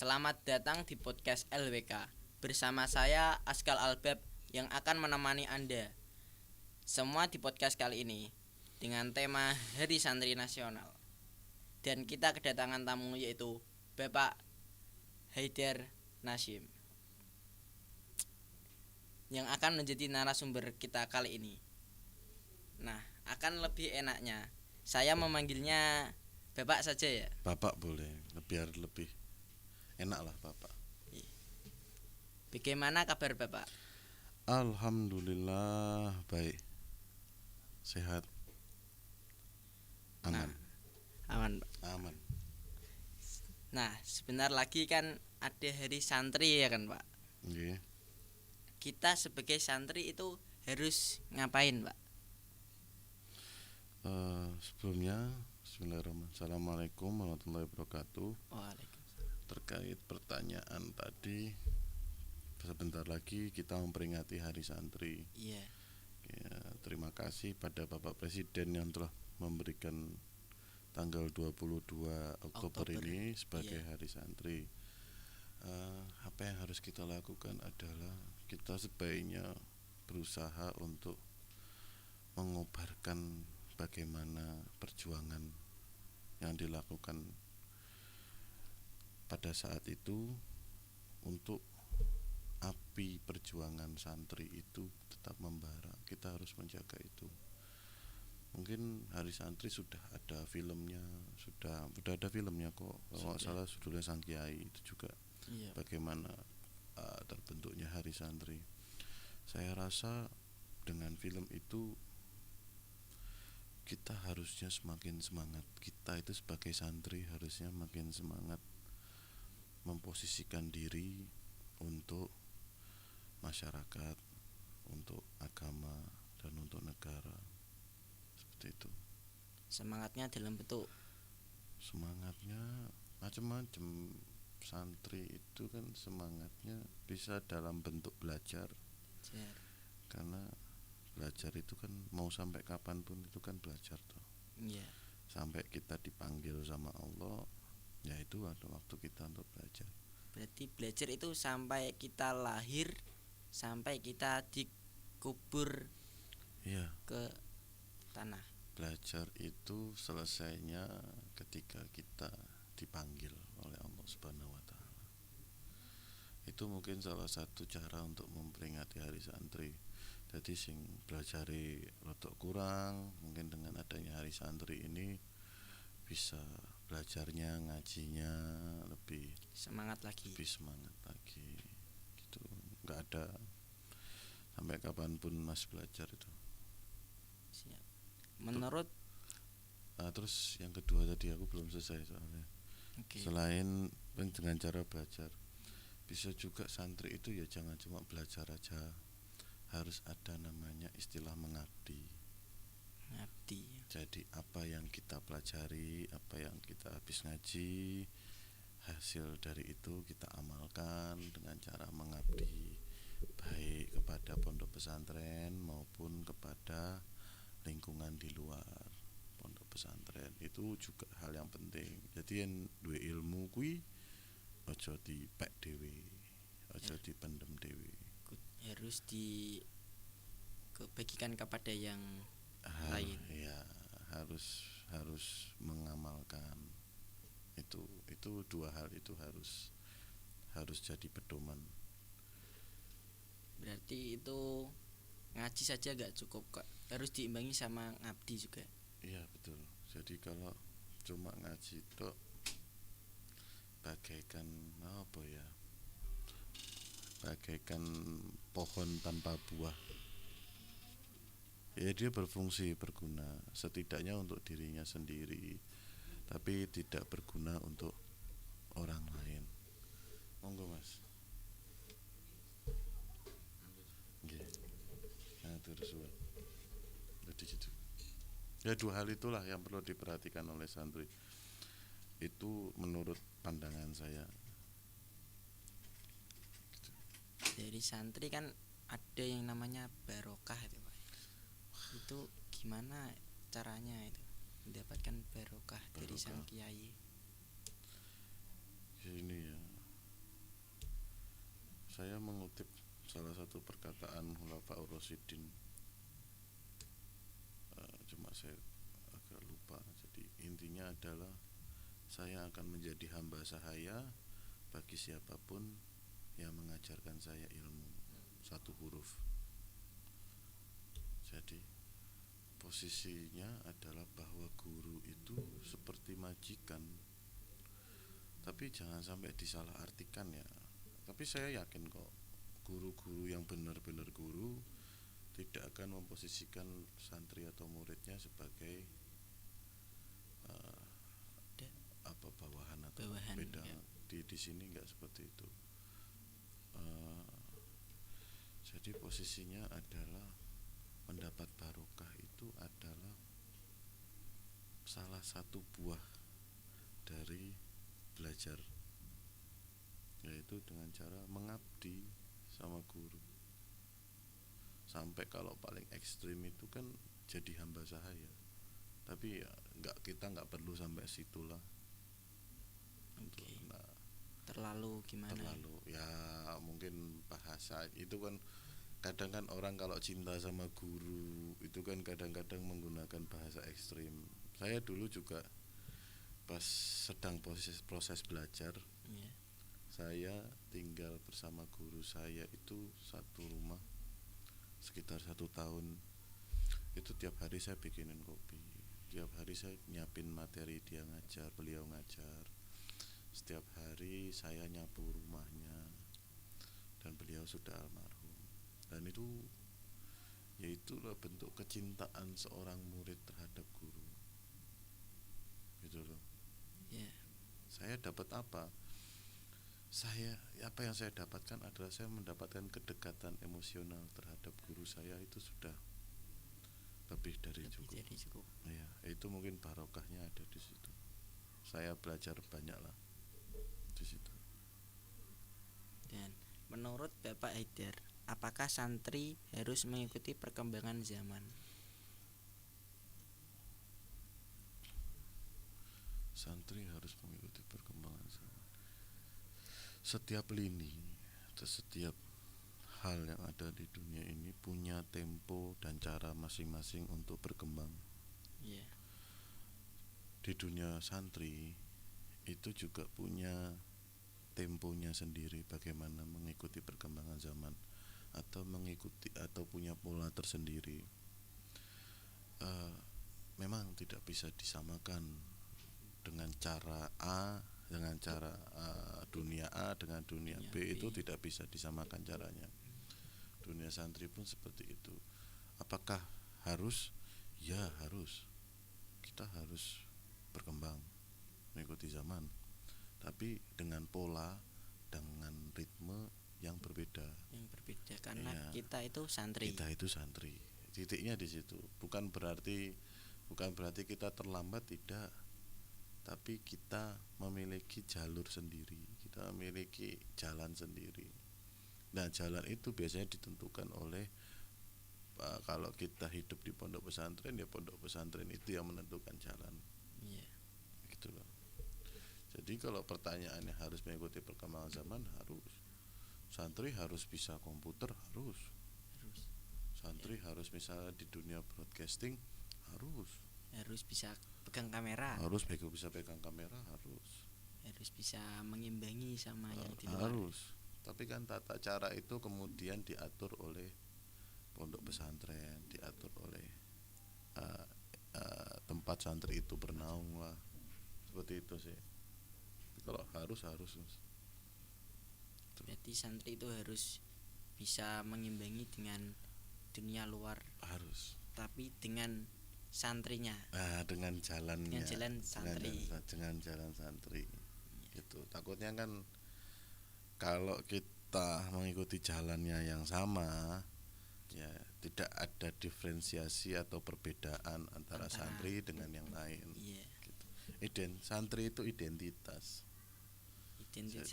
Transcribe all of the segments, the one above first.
Selamat datang di podcast LWK. Bersama saya Askal Albab yang akan menemani Anda semua di podcast kali ini dengan tema Hari Santri Nasional. Dan kita kedatangan tamu yaitu Bapak Haidar Nasyim yang akan menjadi narasumber kita kali ini. Nah, akan lebih enaknya saya memanggilnya Bapak saja ya. Bapak boleh, biar lebih enak lah Bapak. Bagaimana kabar Bapak? Alhamdulillah baik, sehat, aman, Aman. aman. Nah, sebentar lagi kan ada hari santri ya kan Pak. Nggih. Kita sebagai santri itu harus ngapain Pak? Sebelumnya Bismillahirrahmanirrahim. Assalamualaikum warahmatullahi wabarakatuh. Waalaikumsalam. Terkait pertanyaan tadi, sebentar lagi kita memperingati Hari Santri. Iya. Ya, terima kasih pada Bapak Presiden yang telah memberikan tanggal 22 Oktober ini sebagai Hari Santri. Apa yang harus kita lakukan adalah kita sebaiknya berusaha untuk mengobarkan bagaimana perjuangan yang dilakukan pada saat itu untuk api perjuangan santri itu tetap membara. Kita harus menjaga itu. Mungkin Hari Santri sudah ada filmnya, sudah ada filmnya kok. Kalau nggak salah judulnya Sang Kiai itu juga. Iya. Bagaimana terbentuknya Hari Santri. Saya rasa dengan film itu kita harusnya semakin semangat. Kita itu sebagai santri harusnya makin semangat memposisikan diri untuk masyarakat, untuk agama, dan untuk negara. Seperti itu. Semangatnya dalam bentuk Semangatnya macam-macam. Santri itu kan semangatnya bisa dalam bentuk belajar. Karena belajar itu kan mau sampai kapanpun itu kan belajar toh. Iya. Sampai kita dipanggil sama Allah, ya itu ada waktu kita untuk belajar. Berarti belajar itu sampai kita lahir, sampai kita dikubur Iya. ke tanah. Belajar itu selesainya ketika kita dipanggil oleh Allah Subhanahu wa taala. Itu mungkin salah satu cara untuk memperingati Hari Santri. Jadi sing belajari rodok kurang, mungkin dengan adanya Hari Santri ini bisa belajarnya, ngajinya lebih Semangat lagi. gitu. Nggak ada sampai kapanpun mas belajar itu. Siap. Menurut Terus yang kedua tadi aku belum selesai soalnya. Selain dengan cara belajar, bisa juga santri itu ya jangan cuma belajar aja, harus ada namanya istilah mengabdi. Jadi apa yang kita pelajari, apa yang kita habis ngaji, hasil dari itu kita amalkan dengan cara mengabdi, baik kepada pondok pesantren maupun kepada lingkungan di luar pondok pesantren. Itu juga hal yang penting. Jadi yang duwe ilmu kuwi aja dipek dhewe, aja dipendem dhewe. harus dibagikan kepada yang lain. Ya, harus mengamalkan itu dua hal itu harus jadi pedoman. Berarti itu ngaji saja gak cukup kok, harus diimbangi sama ngabdi juga. Iya betul. Jadi kalau cuma ngaji itu bagaikan apa ya, bagaikan pohon tanpa buah. Ya dia berfungsi, berguna setidaknya untuk dirinya sendiri, tapi tidak berguna untuk orang lain. Monggo mas. Nggih. Nah terus jadi gitu. Ya dua hal itulah yang perlu diperhatikan oleh santri. Itu menurut pandangan saya. Gitu. Dari santri kan ada yang namanya barokah itu Pak. Itu gimana caranya itu mendapatkan barokah dari sang kiai? Ya ini ya saya mengutip salah satu perkataan Khulafaur Rasyidin, cuma saya agak lupa. Jadi intinya adalah saya akan menjadi hamba sahaya bagi siapapun yang mengajarkan saya ilmu satu huruf. Jadi posisinya adalah bahwa guru itu seperti majikan, tapi jangan sampai disalahartikan ya. Tapi saya yakin kok guru-guru yang benar-benar guru tidak akan memposisikan santri atau muridnya sebagai bawahan atau beda ya. Di sini nggak seperti itu. Jadi posisinya adalah mendapat barokah itu adalah salah satu buah dari belajar, yaitu dengan cara mengabdi sama guru. Sampai kalau paling ekstrim itu kan jadi hamba sahaya, tapi ya kita nggak perlu sampai situlah. Okay. Terlalu gimana? Terlalu ya mungkin bahasa itu kan kadang kan orang kalau cinta sama guru itu kan kadang-kadang menggunakan bahasa ekstrim. Saya dulu juga pas sedang proses belajar, saya tinggal bersama guru saya itu satu rumah sekitar 1 tahun. Itu tiap hari saya bikinin kopi, tiap hari saya nyiapin materi, dia ngajar, beliau ngajar. Setiap hari saya nyapu rumahnya, dan beliau sudah almarhum. Dan itu yaitulah bentuk kecintaan seorang murid terhadap guru. Gitu loh. Yeah. Saya dapat apa? Apa yang saya dapatkan adalah saya mendapatkan kedekatan emosional terhadap guru saya, itu sudah lebih dari cukup. Ya, itu mungkin barokahnya ada di situ. Saya belajar banyak lah di situ. Dan menurut Bapak Haidar, apakah santri harus mengikuti perkembangan zaman? Santri harus mengikuti perkembangan zaman. Setiap lini atau setiap hal yang ada di dunia ini punya tempo dan cara masing-masing untuk berkembang. Yeah. Di dunia santri itu juga punya temponya sendiri bagaimana mengikuti perkembangan zaman atau mengikuti atau punya pola tersendiri. Memang tidak bisa disamakan dengan cara A dengan cara dunia A dengan dunia B, itu tidak bisa disamakan caranya. Dunia santri pun seperti itu. Apakah harus? Ya harus. Kita harus berkembang mengikuti zaman, tapi dengan pola, dengan ritme yang berbeda. Karena ya, kita itu santri. Titiknya di situ. Bukan berarti kita terlambat, tidak. Tapi kita memiliki jalur sendiri, kita memiliki jalan sendiri. Nah, jalan itu biasanya ditentukan oleh kalau kita hidup di pondok pesantren, ya pondok pesantren itu yang menentukan jalan. Iya. Gitu loh. Jadi kalau pertanyaannya harus mengikuti perkembangan zaman, harus. Santri harus bisa komputer, harus. Santri harus misalnya di dunia broadcasting, harus bisa pegang kamera. Bisa pegang kamera, Harus bisa mengimbangi sama yang di luar. Harus. Tapi kan tata cara itu kemudian diatur oleh pondok pesantren, diatur oleh tempat santri itu bernaung lah. Seperti itu sih. Kalau harus. Berarti santri itu harus bisa mengimbangi dengan dunia luar. Harus. Tapi dengan santrinya. Dengan jalannya. Dengan jalan santri. Gitu. Takutnya kan kalau kita mengikuti jalannya yang sama, ya tidak ada diferensiasi atau perbedaan antara santri dengan yang lain. Iya. Gitu. Santri itu identitas.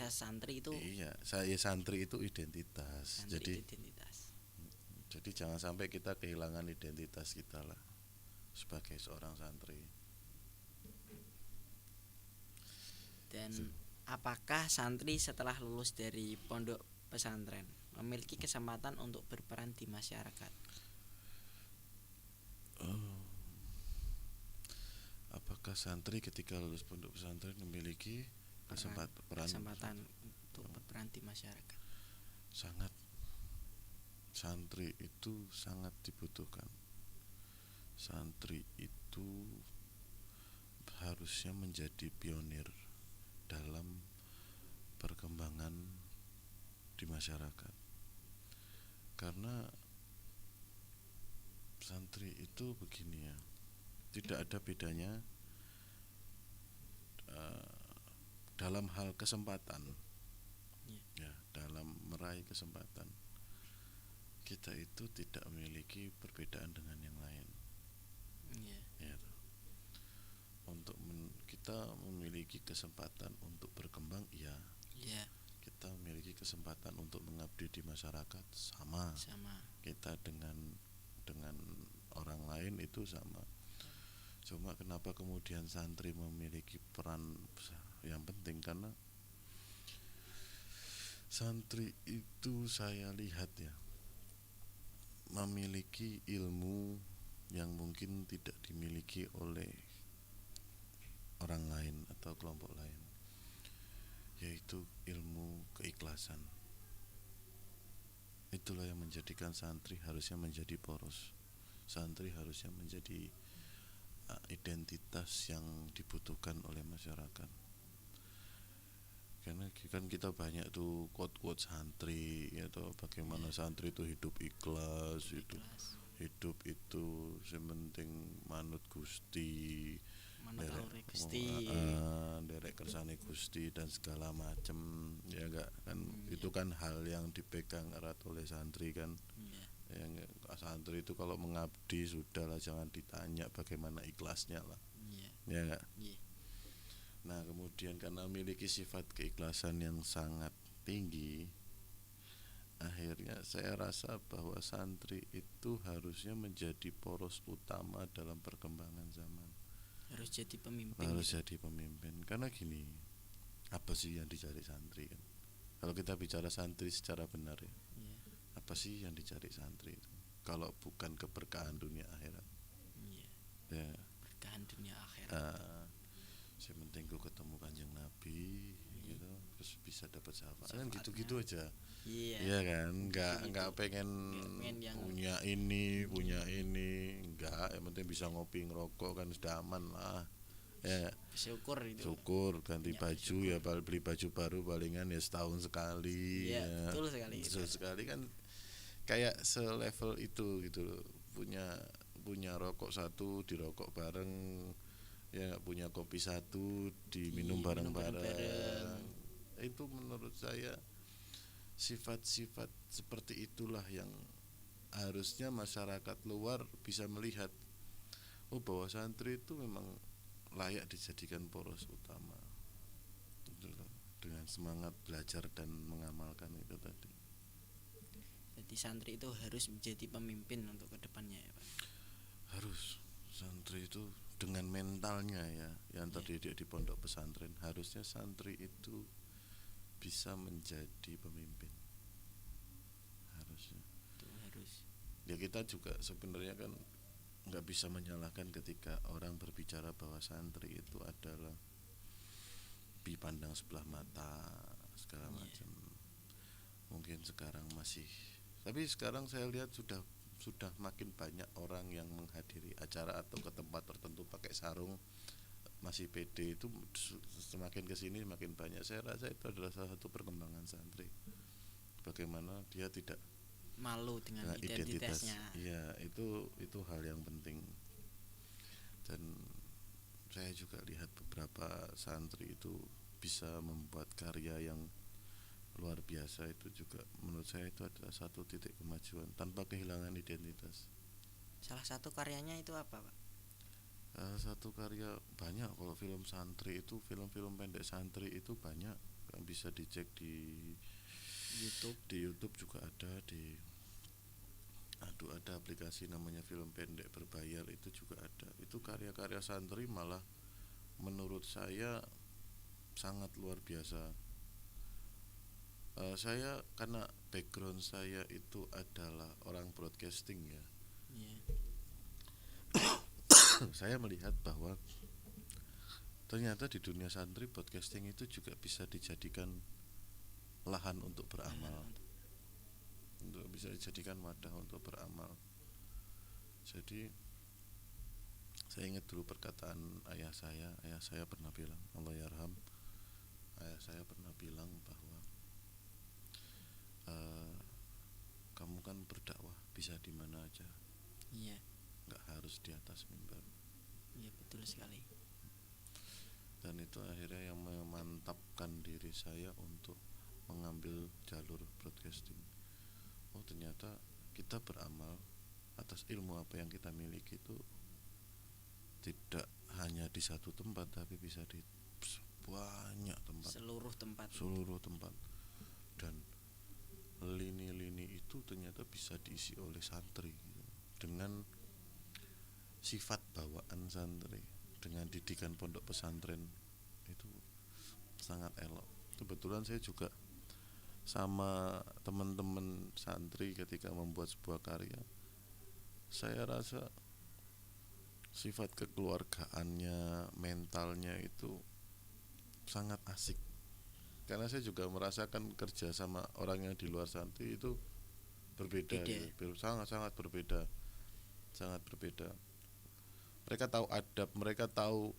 Santri itu. Iya, santri itu identitas. Jadi jangan sampai kita kehilangan identitas kita lah sebagai seorang santri. Dan apakah santri setelah lulus dari pondok pesantren memiliki kesempatan untuk berperan di masyarakat? Apakah santri ketika lulus pondok pesantren memiliki Kesempatan untuk berperan di masyarakat? Sangat. Santri itu sangat dibutuhkan. Santri itu harusnya menjadi pionir dalam perkembangan di masyarakat. Karena santri itu begini ya, tidak ada bedanya dalam hal kesempatan, ya, dalam meraih kesempatan. Kita itu tidak memiliki perbedaan dengan yang lain. Ya, untuk kita memiliki kesempatan untuk berkembang, ya. Kita memiliki kesempatan untuk mengabdi di masyarakat, sama. Kita dengan orang lain itu sama. Cuma kenapa kemudian santri memiliki peran yang penting, karena santri itu saya lihat ya, memiliki ilmu yang mungkin tidak dimiliki oleh orang lain atau kelompok lain, yaitu ilmu keikhlasan. Itulah yang menjadikan santri harusnya menjadi poros. Santri harusnya menjadi identitas yang dibutuhkan oleh masyarakat. Karena kan kita banyak tuh quote-quote santri, gitu, bagaimana santri itu hidup ikhlas. Hidup itu sementing manut Gusti, derek kersane Gusti dan segala macem, ya enggak kan. Itu kan hal yang dipegang erat oleh santri kan. Yang santri itu kalau mengabdi sudahlah, jangan ditanya bagaimana ikhlasnya lah. Ya enggak. Nah, kemudian karena memiliki sifat keikhlasan yang sangat tinggi, akhirnya saya rasa bahwa santri itu harusnya menjadi poros utama dalam perkembangan zaman. Harus jadi pemimpin. Jadi pemimpin. Karena gini, apa sih yang dicari santri kan? Kalau kita bicara santri secara benar ya, apa sih yang dicari santri itu? Kalau bukan keberkahan dunia akhirat. Ya. Berkahan dunia akhirat. Yang penting gue ketemu Kanjeng Nabi, gitu, terus bisa dapat syafaat kan, gitu-gitu aja. Iya kan, nggak pengen punya ini, nggak. Yang penting bisa ngopi ngerokok kan sudah aman lah. Ya, syukur ganti baju ya, beli baju baru palingan ya setahun sekali. Betul sekali kan, kayak selevel itu gitu loh. Punya rokok satu dirokok bareng, ya punya kopi satu diminum bareng-bareng. Itu menurut saya sifat-sifat seperti itulah yang harusnya masyarakat luar bisa melihat, oh bahwa santri itu memang layak dijadikan poros utama dengan semangat belajar dan mengamalkan itu tadi. Jadi santri itu harus menjadi pemimpin untuk kedepannya ya Pak? Harus. Santri itu dengan mentalnya ya, yang terdidik di pondok pesantren, harusnya santri itu bisa menjadi pemimpin. Harusnya. Ya kita juga sebenarnya kan nggak bisa menyalahkan ketika orang berbicara bahwa santri itu adalah dipandang sebelah mata segala macam. Mungkin sekarang masih, tapi sekarang saya lihat sudah makin banyak orang yang menghadiri acara atau ke tempat tertentu pakai sarung masih pede. Itu semakin kesini makin banyak. Saya rasa itu adalah salah satu perkembangan santri, bagaimana dia tidak malu dengan identitasnya. Iya, itu hal yang penting. Dan saya juga lihat beberapa santri itu bisa membuat karya yang luar biasa. Itu juga menurut saya itu adalah satu titik kemajuan tanpa kehilangan identitas. Salah satu karyanya itu apa Pak? Satu karya banyak. Kalau film santri itu, film-film pendek santri itu banyak yang bisa dicek di YouTube. Di YouTube juga ada, ada aplikasi namanya film pendek berbayar, itu juga ada. Itu karya-karya santri malah menurut saya sangat luar biasa. Saya karena background saya itu adalah orang broadcasting ya. Iya. Saya melihat bahwa ternyata di dunia santri broadcasting itu juga bisa dijadikan lahan untuk beramal, untuk bisa dijadikan wadah untuk beramal. Jadi saya ingat dulu perkataan ayah saya pernah bilang, Allah yarham, ayah saya pernah bilang bahwa kamu kan berdakwah bisa di mana aja, Iya. nggak harus di atas mimbar. Iya, betul sekali. Dan itu akhirnya yang memantapkan diri saya untuk mengambil jalur broadcasting. Oh ternyata kita beramal atas ilmu apa yang kita miliki itu tidak hanya di satu tempat, tapi bisa di banyak tempat, Seluruh tempat. dan lini-lini itu ternyata bisa diisi oleh santri gitu. Dengan sifat bawaan santri, dengan didikan pondok pesantren itu sangat elok. Kebetulan saya juga sama teman-teman santri ketika membuat sebuah karya, saya rasa sifat kekeluargaannya, mentalnya itu sangat asik. Karena saya juga merasakan kerja sama orang yang di luar santri itu berbeda, gitu. Sangat berbeda, sangat berbeda. Mereka tahu adab, mereka tahu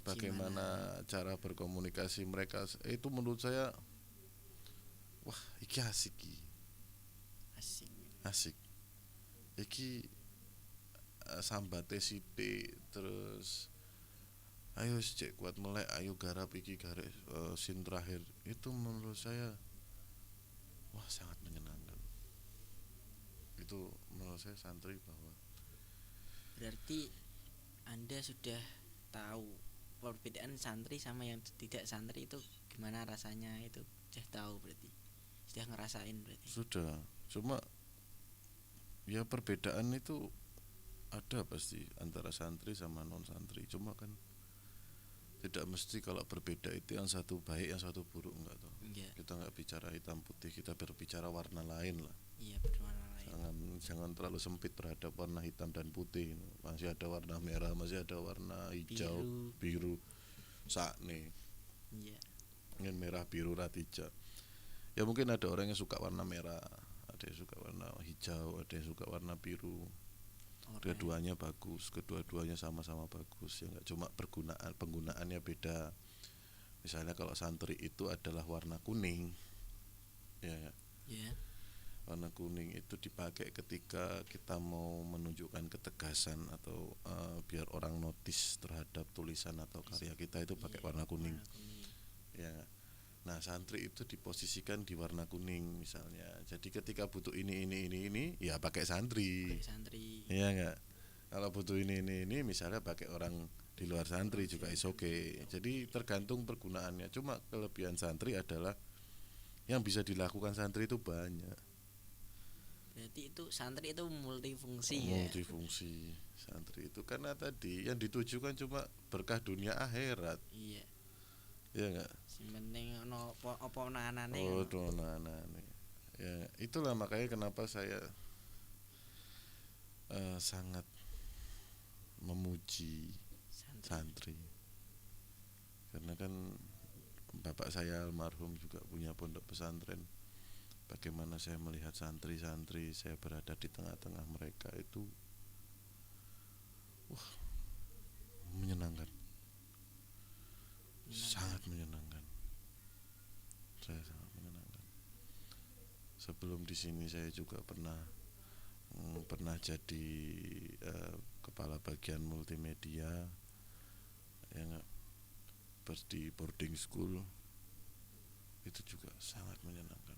bagaimana cara berkomunikasi mereka. Itu menurut saya, wah, iki asik, asik. Iki sambate sithik terus ayo cek kuat melek, ayo garap iki garek sin terakhir. Itu menurut saya wah sangat menyenangkan. Itu menurut saya santri bahwa Berarti Anda sudah tahu perbedaan santri sama yang tidak santri itu gimana rasanya, itu sudah tahu, berarti sudah ngerasain berarti. sudah, cuma ya perbedaan itu ada pasti antara santri sama non santri, cuma kan tidak mesti kalau berbeda itu yang satu baik yang satu buruk, enggak toh. Iya. Kita nggak bicara hitam putih, kita berbicara warna lain lah. Iya, berwarna lain. Jangan terlalu sempit terhadap warna hitam dan putih. Masih ada warna merah, masih ada warna hijau, biru sakne. Iya. Ingin merah biru ratija. Ya mungkin ada orang yang suka warna merah, ada yang suka warna hijau, ada yang suka warna biru. Kedua-duanya bagus, kedua-duanya sama-sama bagus, ya nggak cuma penggunaannya beda. Misalnya kalau santri itu adalah warna kuning, ya, Yeah. warna kuning itu dipakai ketika kita mau menunjukkan ketegasan atau biar orang notice terhadap tulisan atau karya kita itu pakai warna kuning. Ya. Nah, santri itu diposisikan di warna kuning misalnya. Jadi ketika butuh ini, ya pakai santri. Iya enggak? Kalau butuh ini, misalnya pakai orang di luar santri juga is okay. Jadi tergantung pergunaannya. Cuma kelebihan santri adalah yang bisa dilakukan santri itu banyak. Berarti itu santri itu multifungsi Multifungsi santri itu karena tadi yang ditujukan cuma berkah dunia akhirat. Iya. Iya enggak? Penting ono apa anane. Oh, anane. Ya, itulah makanya kenapa saya sangat memuji santri. Karena kan bapak saya almarhum juga punya pondok pesantren. Bagaimana saya melihat santri-santri, saya berada di tengah-tengah mereka itu wah, menyenangkan. Sangat menyenangkan. Saya sangat menyenangkan. Sebelum di sini saya juga pernah jadi kepala bagian multimedia yang di boarding school. Itu juga sangat menyenangkan.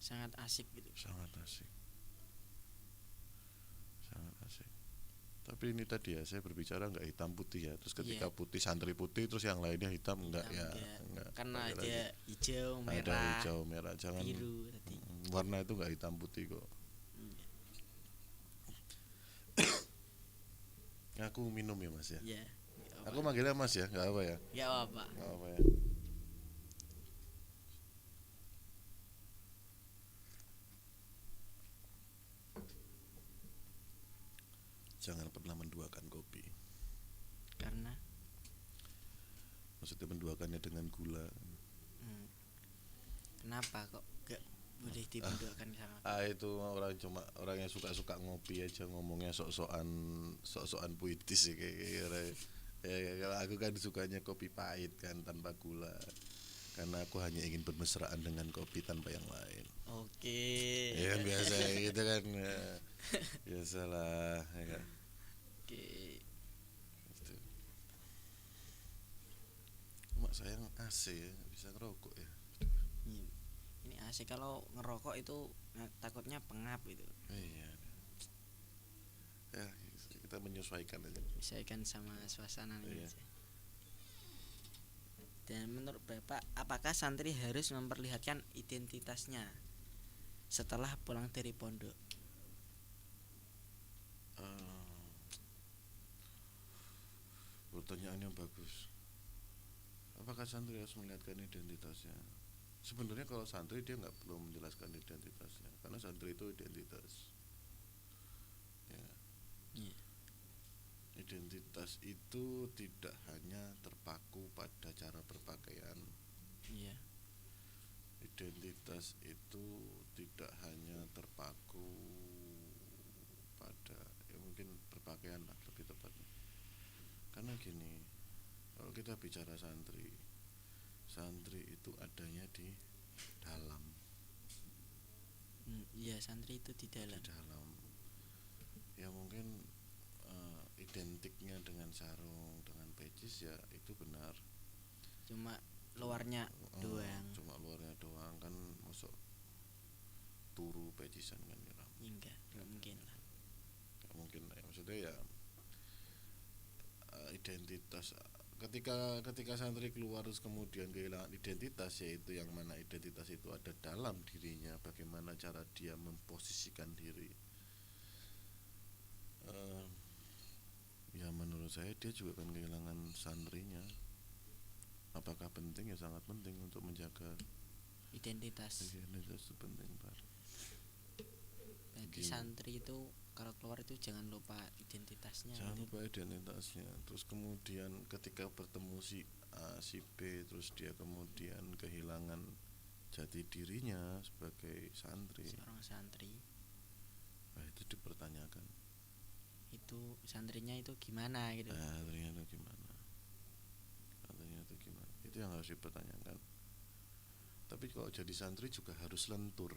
Sangat asik gitu. Sangat asik. Tapi ini tadi ya, saya berbicara nggak hitam putih ya. Terus ketika putih santri putih, terus yang lainnya hitam enggak ya? Enggak. Karena ada hijau, merah. Ada hijau, merah, jangan biru tadi. Warna itu nggak hitam putih kok. Aku minum ya Mas ya. Iya. Aku manggilnya Mas ya, nggak apa ya? Nggak apa. Nggak apa ya. pernah menduakan kopi. Karena Maksudnya menduakannya dengan gula. kenapa kok gak boleh dibentukkan sama Itu orang yang suka ngopi aja ngomongnya sok-sokan puitis sih kayak kalau aku kan sukanya kopi pahit kan tanpa gula. Karena aku hanya ingin bermesraan dengan kopi tanpa yang lain. oke Ya kan biasa gitu kan. Ya, biasalah ya kan. oke Gitu. Mak sayang AC ya, nggak bisa ngerokok ya. ini asik kalau ngerokok itu takutnya pengap gitu Iya. Ya, kita menyesuaikan aja. misalkan sama suasana Iya. aja. Dan menurut Bapak, apakah santri harus memperlihatkan identitasnya setelah pulang dari pondok? Pertanyaan yang bagus. Apakah santri harus melihatkan identitasnya? Sebenarnya kalau santri dia nggak perlu menjelaskan identitasnya, karena santri itu identitas. Ya. Iya. Identitas itu tidak hanya terpaku pada cara berpakaian. Iya. Identitas itu tidak hanya terpaku pada mungkin berpakaian lah lebih tepatnya. Karena gini, kalau kita bicara santri itu adanya di dalam. Iya, santri itu di dalam. Di dalam. Ya mungkin identiknya dengan sarung, dengan peci ya itu benar. Cuma luarnya doang. Cuma luarnya doang kan, masuk turu pecisan kan ya. Enggak mungkin lah. Nggak mungkin lah ya. Maksudnya ya identitas ketika santri keluar terus kemudian kehilangan identitas, yaitu yang mana identitas itu ada dalam dirinya, bagaimana cara dia memposisikan diri. Ya menurut saya dia juga akan kehilangan santrinya. Apakah penting? Ya sangat penting untuk menjaga Identitas. Identitas itu penting, Pak. Jadi santri itu kalau keluar itu jangan lupa identitasnya. Jangan gitu. lupa identitasnya. Terus kemudian ketika bertemu si A, si B, terus dia kemudian kehilangan jati dirinya sebagai santri. Seorang santri. Nah, itu dipertanyakan. Itu santrinya itu gimana gitu. Santrinya itu gimana? Itu yang harus dipertanyakan. Tapi kalau jadi santri juga harus lentur.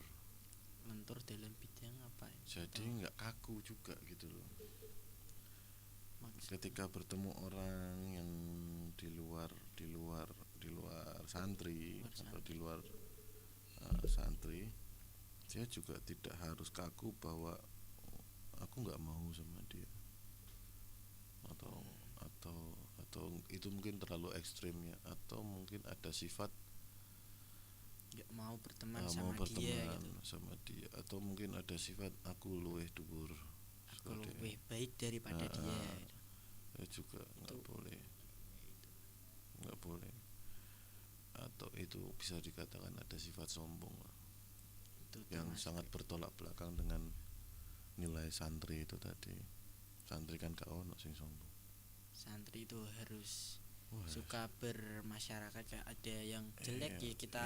Lentur dalam bidang apa ya? Jadi nggak kaku juga gitu loh. Ketika bertemu orang yang di luar santri atau di luar santri, dia juga tidak harus kaku bahwa aku nggak mau sama dia, atau itu mungkin terlalu ekstrim ya, atau mungkin ada sifat nggak mau berteman mau sama berteman dia gitu. sama dia, atau mungkin ada sifat aku luweh dhuwur, Aku lebih baik daripada dia gitu. Ya juga nggak boleh, atau itu bisa dikatakan ada sifat sombong lah, Itu yang sangat bertolak belakang dengan nilai santri itu tadi. Santri kan gak ono sing sombong. Santri itu harus suka bermasyarakat, kayak ada yang jelek ya kita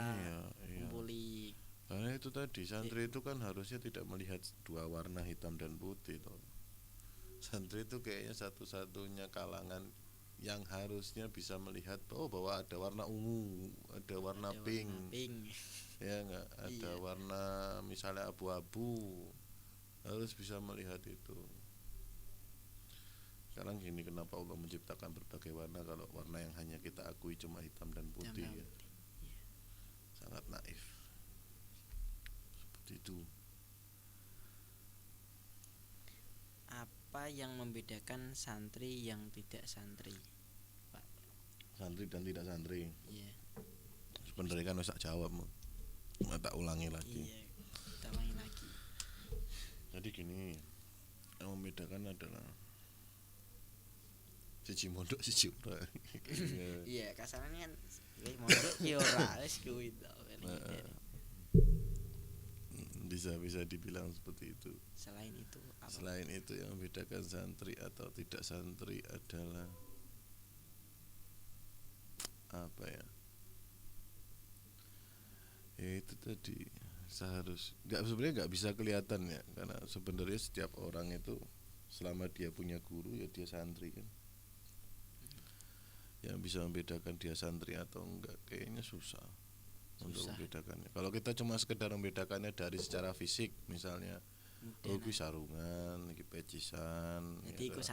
kumpuli. Karena itu tadi santri itu kan harusnya tidak melihat dua warna hitam dan putih toh. Santri itu kayaknya satu-satunya kalangan yang harusnya bisa melihat bahwa ada warna ungu, ada warna pink. Ya enggak, ada warna misalnya abu-abu. Harus bisa melihat itu. Sekarang gini, kenapa Allah menciptakan berbagai warna kalau warna yang hanya kita akui cuma hitam dan putih ya. Sangat naif. Seperti itu. Apa yang membedakan santri yang tidak santri, Pak? Santri dan tidak santri. Iya. Sebenarnya kan wis tak jawab, tak ulangi lagi. Iya, kita ulangi lagi. Jadi gini, yang membedakan adalah siji mondok siji ora. Iya, kasarane kan mondok ki ora wis kuwi to. bisa dibilang seperti itu. Selain itu apa? Selain itu yang membedakan santri atau tidak santri adalah apa ya? Ya itu tadi sebenarnya nggak bisa kelihatan ya, karena sebenarnya setiap orang itu selama dia punya guru ya dia santri kan. Yang bisa membedakan dia santri atau enggak kayaknya susah untuk membedakannya. Kalau kita cuma sekedar membedakannya dari secara fisik, misalnya oh kuwi sarungan, iki pecisan, jadi iku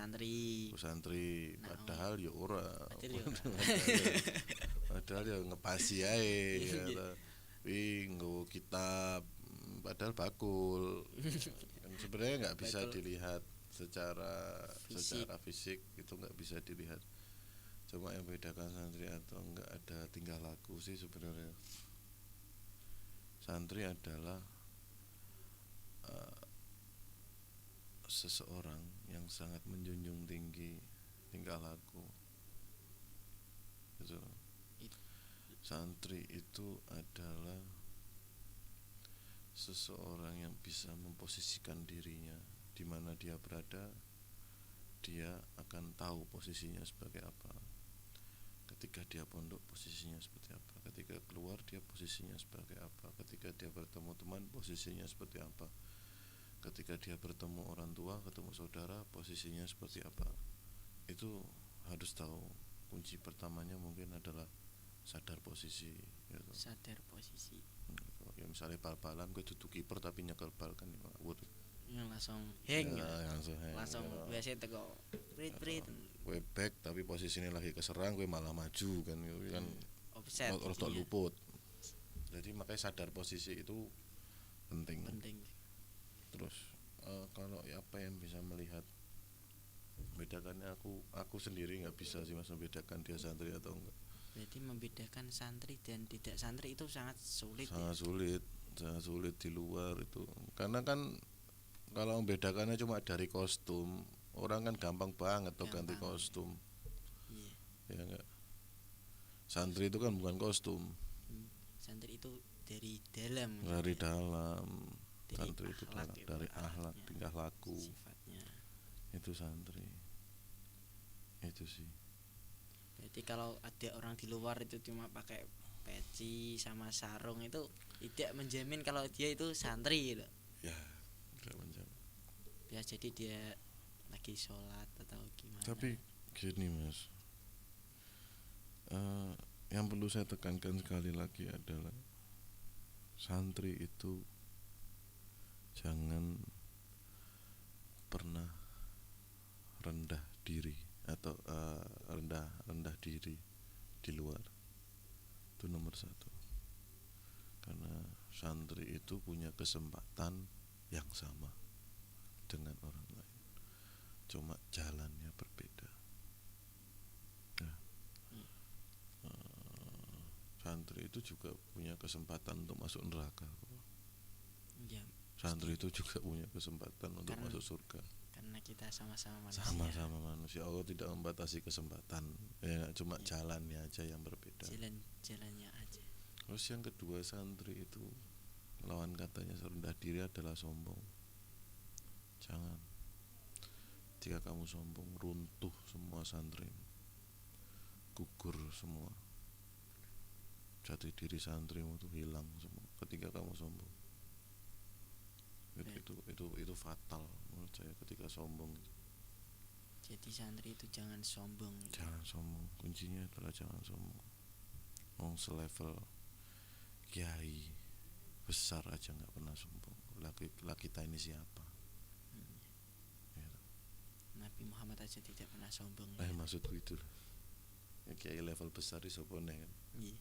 santri. Padahal ya ora. Padahal Padahal ya ngepasi ae ya. Wi nggo kitab padahal bakul. Kan sebenarnya nggak bisa dilihat secara fisik itu nggak bisa dilihat. Cuma yang bedakan santri atau enggak ada tingkah laku sih sebenarnya. Santri adalah seseorang yang sangat menjunjung tinggi tingkah laku. Gitu. Santri itu adalah seseorang yang bisa memposisikan dirinya di mana dia berada, dia akan tahu posisinya sebagai apa. Ketika dia pondok posisinya seperti apa, ketika keluar dia posisinya sebagai apa, ketika dia bertemu teman posisinya seperti apa, ketika dia bertemu orang tua, ketemu saudara posisinya seperti apa. Itu harus tahu. Kunci pertamanya mungkin adalah sadar posisi gitu. Sadar posisi. Ya misalnya bal-balan gue duduk kiper tapi nyekel bal kan ngawur. Ya langsung hang ya. Langsung ya. biasa teko prit. Gue back tapi posisinya lagi keserang gue malah maju kan gitu kan. Offset. Rotok luput. Jadi makanya sadar posisi itu penting. Terus kalau apa yang bisa melihat bedakannya, aku sendiri nggak bisa sih mas membedakan dia santri atau enggak. Berarti membedakan santri dan tidak santri itu sangat sulit. Sangat sulit di luar itu. Karena kan kalau membedakannya cuma dari kostum, orang kan gampang banget tuh ganti kostum. Iya. Ya enggak. Santri itu kan bukan kostum. Santri itu dari dalam. Dari dalam. Santri itu dari akhlak, tingkah laku. Sifatnya. Itu santri. Itu sih. Berarti kalau ada orang di luar itu cuma pakai peci sama sarung itu tidak menjamin kalau dia itu santri gitu. Ya, tidak menjamin. Ya jadi dia lagi sholat atau gimana. Tapi gini mas, yang perlu saya tekankan sekali lagi adalah santri itu jangan pernah rendah diri atau rendah diri di luar. Itu nomor satu. Karena santri itu punya kesempatan yang sama dengan orang lain, cuma jalannya berbeda. Nah, santri itu juga punya kesempatan untuk masuk neraka. Ya, santri itu juga punya kesempatan untuk masuk surga. Karena kita sama-sama manusia. Sama-sama manusia. Allah tidak membatasi kesempatan. Ya, cuma jalannya aja yang berbeda. Jalannya aja. Terus yang kedua, santri itu lawan katanya rendah diri adalah sombong. Jangan. Jika kamu sombong, runtuh semua santri, gugur semua. Jati diri santrimu itu hilang semua ketika kamu sombong. Itu fatal menurut saya ketika sombong. Jadi santri itu jangan sombong. Jangan sombong. Kuncinya adalah jangan sombong. Selevel kiai besar aja nggak pernah sombong. Lah kita ini siapa? Ya. Nabi Muhammad aja tidak pernah sombong. Maksudku itu. Ya, kiai level besar di sopone kan. Iya.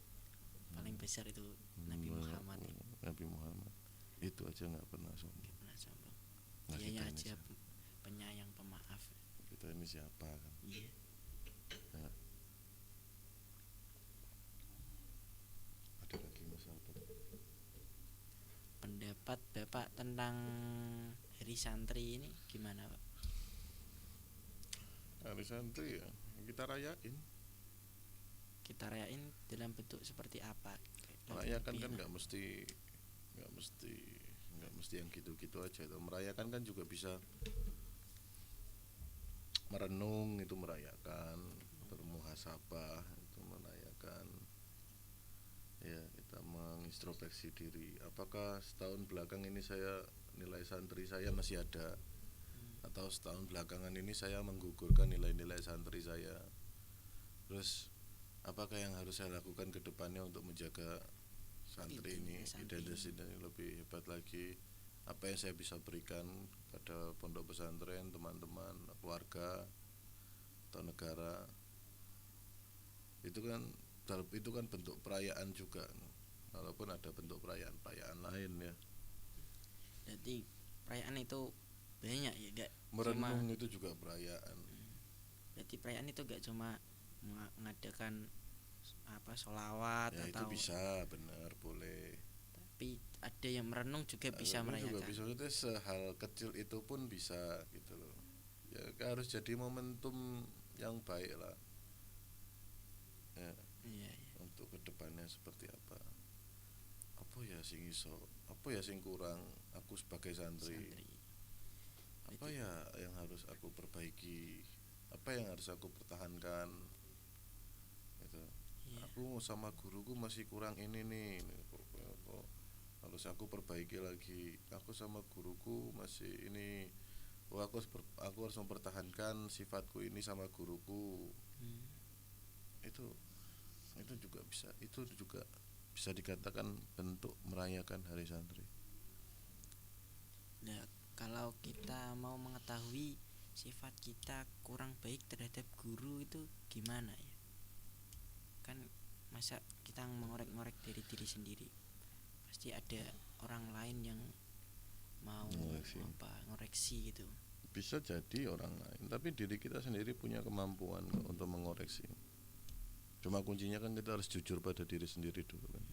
Paling besar itu Nabi Muhammad. Nabi Muhammad itu aja nggak pernah sombong. Dia aja penyayang, pemaaf. Kita ini siapa kan? Iya. Ya. Ada lagi masalah pendapat Bapak tentang Hari Santri ini gimana Pak? Hari Santri ya kita rayain. Kita rayain dalam bentuk seperti apa? Merayakan kan nggak mesti nggak mesti yang gitu-gitu aja tuh. Merayakan kan juga bisa merenung, itu merayakan, bermuhasabah itu merayakan, ya kita mengintrospeksi diri, apakah setahun belakang ini saya nilai santri saya masih ada, atau setahun belakangan ini saya menggugurkan nilai-nilai santri saya. Terus apakah yang harus saya lakukan ke depannya untuk menjaga santri ini, identitas ini lebih hebat lagi. Apa yang saya bisa berikan pada pondok pesantren, teman-teman, keluarga, atau negara. Itu kan bentuk perayaan juga, walaupun ada bentuk perayaan lain ya. Jadi perayaan itu banyak ya, gak Merenung cuma, itu juga perayaan. berarti perayaan itu gak cuma mengadakan apa sholawat Ya itu atau, bisa, benar, boleh. tapi ada yang merenung juga bisa Itu juga merayakan. bisa, itu sehal kecil itu pun bisa gitu loh. Ya harus jadi momentum yang baik lah. Ya, Iya, iya. untuk kedepannya seperti apa. Apa ya sing iso, apa ya sing kurang aku sebagai santri. Santri. Apa ya yang harus aku perbaiki, apa yang harus aku pertahankan gitu. Iya. Aku sama guruku masih kurang ini nih, kok harus aku perbaiki lagi. Aku sama guruku masih ini, aku harus mempertahankan sifatku ini sama guruku. Hmm. Itu juga bisa, itu juga bisa dikatakan bentuk merayakan hari santri. Nah, kalau kita mau mengetahui sifat kita kurang baik terhadap guru itu gimana ya? Kan masa kita mengorek-ngorek dari diri sendiri, pasti ada orang lain yang mau ngoreksi gitu. Bisa jadi orang lain, tapi diri kita sendiri punya kemampuan untuk mengoreksi. Cuma kuncinya kan kita harus jujur pada diri sendiri dulu kan.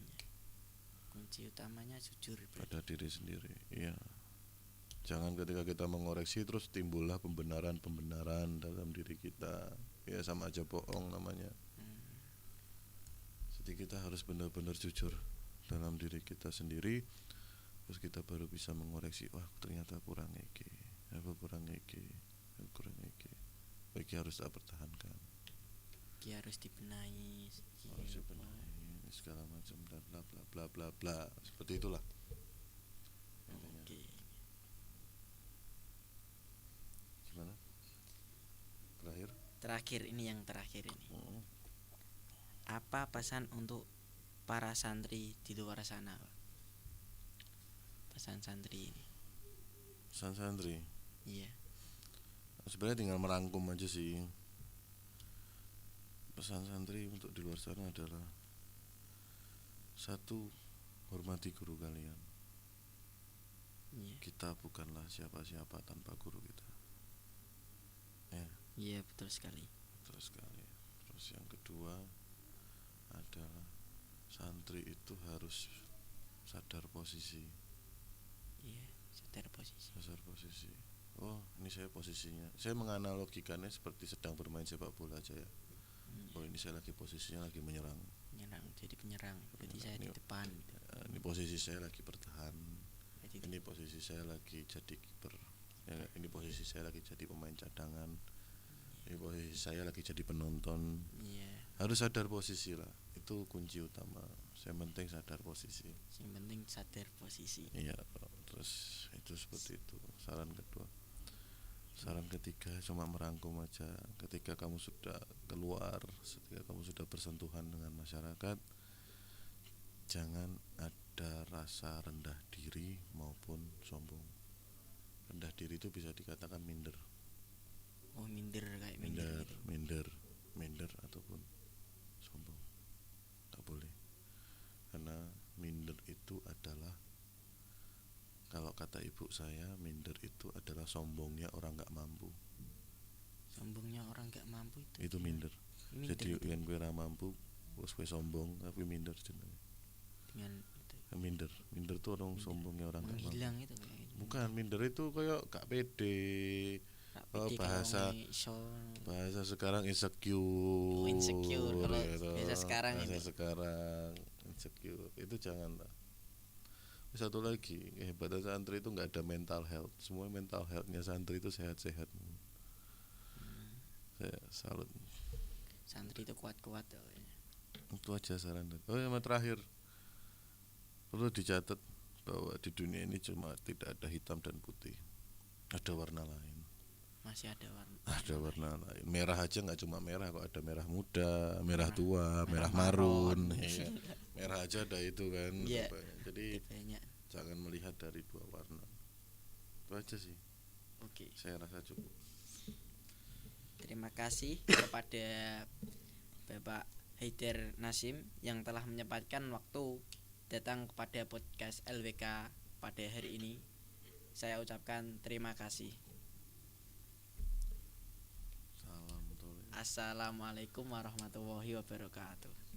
Kunci utamanya jujur pada diri sendiri. Iya. Jangan ketika kita mengoreksi terus timbullah pembenaran dalam diri kita. Ya sama aja bohong namanya. Jadi kita harus benar-benar jujur dalam diri kita sendiri. Terus kita baru bisa mengoreksi. Wah ternyata kurang iki. Kurang iki. Iki harus tak pertahankan. Iki harus dibenahi. Harus dibenahi segala macam dan bla bla bla bla bla. Seperti itulah. Oke. Gimana? Terakhir ini yang terakhir ini. Apa pesan untuk para santri di luar sana, Pak? Pesan santri ini. Pesan santri. Iya. Sebenarnya tinggal merangkum aja sih. Pesan santri untuk di luar sana adalah: satu, hormati guru kalian. Iya. Kita bukanlah siapa-siapa tanpa guru kita. Ya. Iya betul sekali. Betul sekali. Terus yang kedua adalah santri itu harus sadar posisi. Iya, sadar posisi. Sadar posisi. Oh, ini saya posisinya. Saya menganalogikannya seperti sedang bermain sepak bola aja ya. Oh, ini saya lagi posisinya lagi menyerang. Jadi penyerang. Berarti saya di depan. Gitu. Ini posisi saya lagi bertahan. Berarti Ini posisi saya lagi jadi kiper. Ya, ini posisi saya lagi jadi pemain cadangan. Ini posisi saya lagi jadi penonton. Iya. Harus sadar posisi lah. Itu kunci utama. Yang penting sadar posisi. Yang penting sadar posisi. Iya. Terus itu seperti itu. Saran kedua. Saran ketiga cuma merangkum aja. Ketika kamu sudah keluar, ketika kamu sudah bersentuhan dengan masyarakat, jangan ada rasa rendah diri maupun sombong. Rendah diri itu bisa dikatakan minder. Oh, minder kayak minder gitu. Minder ataupun sombong. Tak boleh. Karena minder itu adalah, kalau kata ibu saya, minder itu adalah sombongnya orang gak mampu. Sombongnya orang gak mampu itu minder. Jadi yang gue ra mampu, terus gue sombong, tapi minder jenenge. Dengan itu. Minder tuh orang minder. Sombongnya orang gak mampu. Menghilang itu kayak gitu. Bukan, minder itu kayak gak pede. Bahasa sekarang insecure. Insecure kalau gitu. bahasa sekarang bahasa itu. sekarang insecure itu jangan lah. Satu lagi, kehebatan santri itu nggak ada mental health. Semua mental healthnya santri itu sehat-sehat. Saya salut. Santri itu kuat-kuat tuh. Itu aja saran. Oh yang terakhir, perlu dicatat bahwa di dunia ini cuma tidak ada hitam dan putih, ada warna lain. Masih ada warna. Ada warna lain. Merah aja nggak cuma merah, kok ada merah muda, merah tua, merah merah marun. maron. Iya. Merah aja ada itu kan. Iya. Jadi Banyak. jangan melihat dari dua warna. Itu aja sih. Oke. Saya rasa cukup. Terima kasih kepada Bapak Haidar Nasim yang telah menyempatkan waktu datang kepada podcast LWK pada hari ini. Saya ucapkan terima kasih. Salam toleh. Assalamualaikum warahmatullahi wabarakatuh.